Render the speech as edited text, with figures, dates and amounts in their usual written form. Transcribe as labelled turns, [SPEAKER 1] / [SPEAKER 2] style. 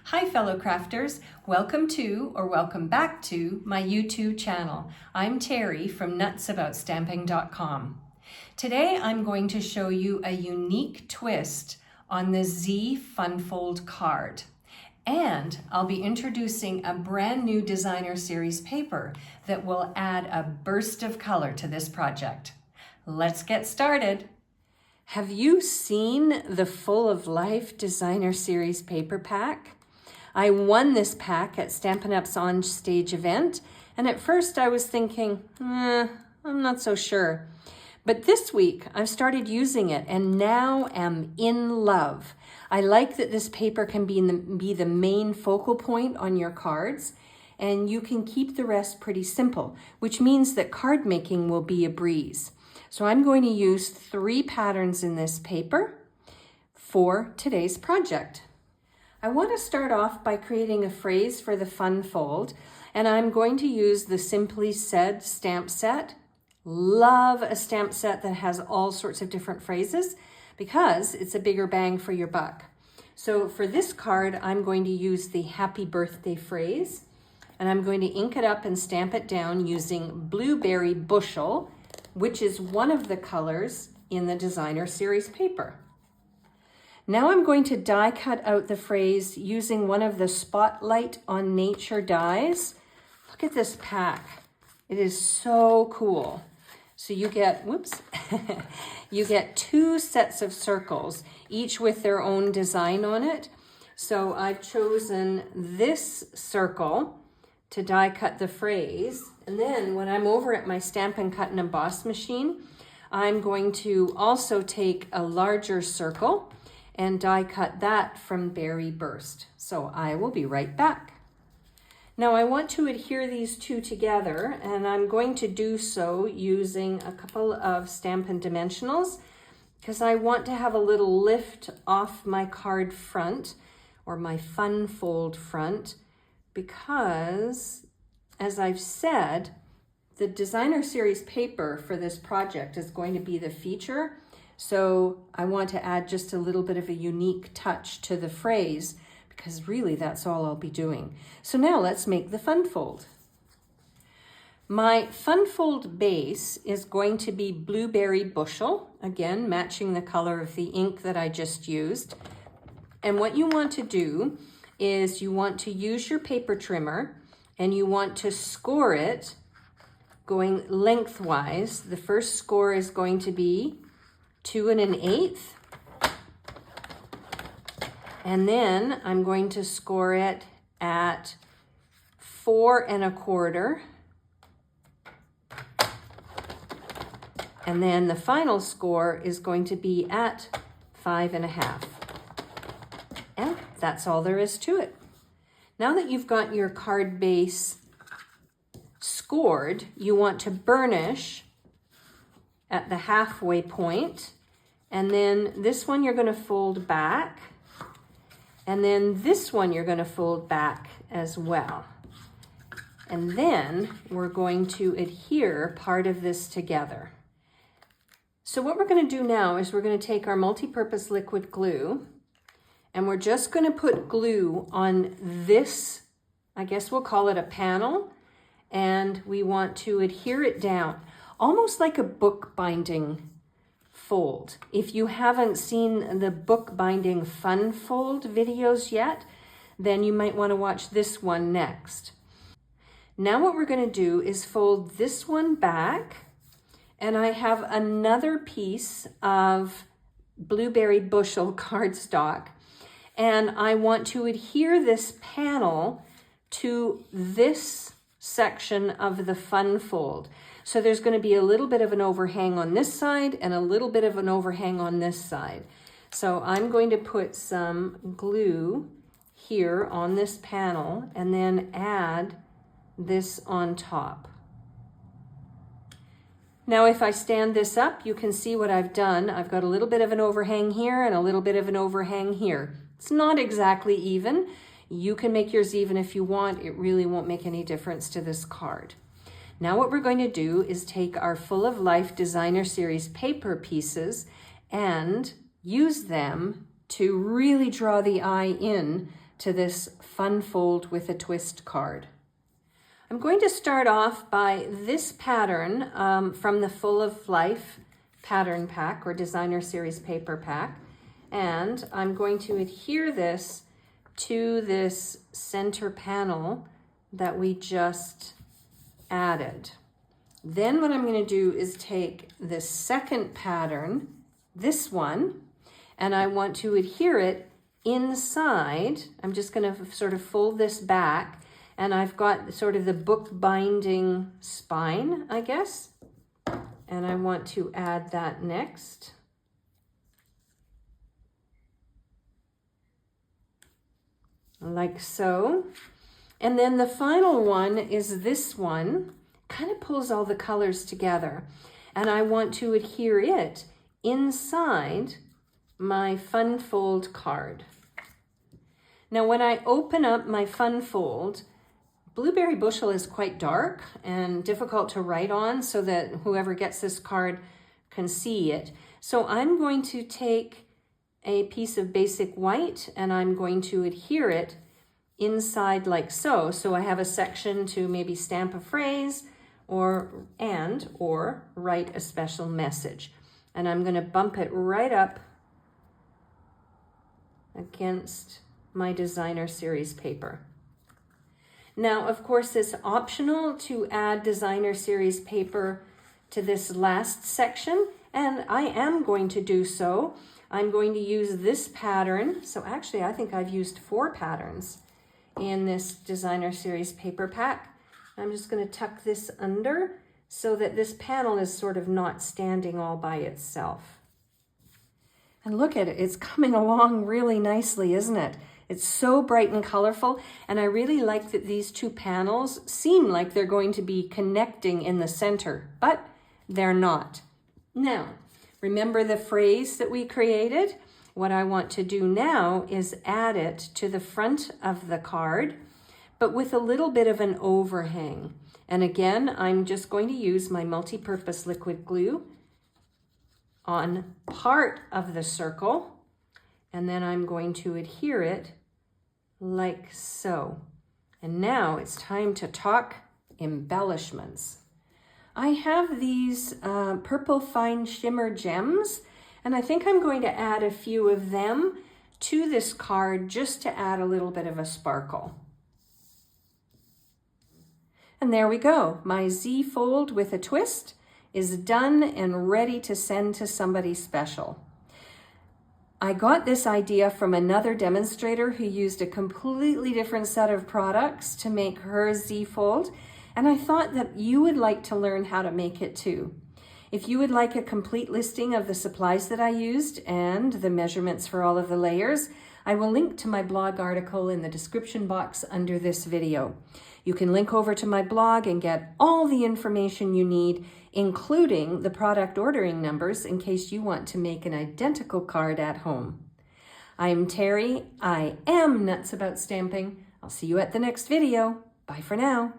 [SPEAKER 1] Hi fellow crafters, welcome to or welcome back to my YouTube channel. I'm Terry from nutsaboutstamping.com. Today I'm going to show you a unique twist on the Z Funfold card. And I'll be introducing a brand new designer series paper that will add a burst of color to this project. Let's get started. Have you seen the Full of Life designer series paper pack? I won this pack at Stampin' Up's On Stage event, and at first I was thinking, I'm not so sure. But this week I've started using it and now am in love. I like that this paper can be the main focal point on your cards, and you can keep the rest pretty simple, which means that card making will be a breeze. So I'm going to use 3 patterns in this paper for today's project. I want to start off by creating a phrase for the fun fold, and I'm going to use the Simply Said stamp set. Love a stamp set that has all sorts of different phrases because it's a bigger bang for your buck. So for this card, I'm going to use the Happy Birthday phrase, and I'm going to ink it up and stamp it down using Blueberry Bushel, which is one of the colors in the designer series paper. Now I'm going to die cut out the phrase using one of the Spotlight on Nature dies. Look at this pack. It is so cool. So you get, you get 2 sets of circles, each with their own design on it. So I've chosen this circle to die cut the phrase. And then when I'm over at my Stampin' Cut and Emboss machine, I'm going to also take a larger circle and die cut that from Berry Burst. So I will be right back. Now I want to adhere these 2 together, and I'm going to do so using a couple of Stampin' Dimensionals because I want to have a little lift off my card front or my fun fold front, because as I've said, the designer series paper for this project is going to be the feature. So I want to add just a little bit of a unique touch to the phrase because really that's all I'll be doing. So now let's make the fun fold. My fun fold base is going to be Blueberry Bushel, again matching the color of the ink that I just used. And what you want to do is you want to use your paper trimmer and you want to score it going lengthwise. The first score is going to be 2 1/8, and then I'm going to score it at 4 1/4, and then the final score is going to be at 5 1/2. And that's all there is to it. Now that you've got your card base scored, you want to burnish at the halfway point. And then this one you're going to fold back. And then this one you're going to fold back as well. And then we're going to adhere part of this together. So what we're going to do now is we're going to take our multi-purpose liquid glue, and we're just going to put glue on this, I guess we'll call it a panel, and we want to adhere it down, almost like a book binding fold. If you haven't seen the bookbinding fun fold videos yet, then you might want to watch this one next. Now what we're going to do is fold this one back, and I have another piece of Blueberry Bushel cardstock, and I want to adhere this panel to this section of the fun fold. So there's going to be a little bit of an overhang on this side and a little bit of an overhang on this side. So I'm going to put some glue here on this panel and then add this on top. Now if I stand this up, you can see what I've done. I've got a little bit of an overhang here and a little bit of an overhang here. It's not exactly even. You can make yours even if you want. It really won't make any difference to this card. Now what we're going to do is take our Full of Life designer series paper pieces and use them to really draw the eye in to this Fun Fold with a Twist card. I'm going to start off by this pattern from the Full of Life pattern pack or designer series paper pack. And I'm going to adhere this to this center panel that we just added. Then what I'm going to do is take the second pattern, this one, and I want to adhere it inside. I'm just going to sort of fold this back, and I've got sort of the book binding spine, I guess, and I want to add that next. Like so. And then the final one is this one. Kind of pulls all the colors together, and I want to adhere it inside my Fun Fold card. Now when I open up my Fun Fold, Blueberry Bushel is quite dark and difficult to write on so that whoever gets this card can see it. So I'm going to take a piece of basic white and I'm going to adhere it inside like so. So I have a section to maybe stamp a phrase or write a special message. And I'm going to bump it right up against my designer series paper. Now, of course, it's optional to add designer series paper to this last section, and I am going to do so. I'm going to use this pattern. So actually, I think I've used 4 patterns in this designer series paper pack. I'm just going to tuck this under so that this panel is sort of not standing all by itself. And look at it, it's coming along really nicely, isn't it? It's so bright and colorful, and I really like that these 2 panels seem like they're going to be connecting in the center, but they're not. Now, remember the phrase that we created? What I want to do now is add it to the front of the card, but with a little bit of an overhang. And again, I'm just going to use my multi-purpose liquid glue on part of the circle, and then I'm going to adhere it like so. And now it's time to talk embellishments. I have these purple fine shimmer gems, and I think I'm going to add a few of them to this card just to add a little bit of a sparkle. And there we go. My Z fold with a twist is done and ready to send to somebody special. I got this idea from another demonstrator who used a completely different set of products to make her Z fold, and I thought that you would like to learn how to make it too. If you would like a complete listing of the supplies that I used and the measurements for all of the layers, I will link to my blog article in the description box under this video. You can link over to my blog and get all the information you need, including the product ordering numbers in case you want to make an identical card at home. I'm Terry. I am Nuts About Stamping. I'll see you at the next video. Bye for now.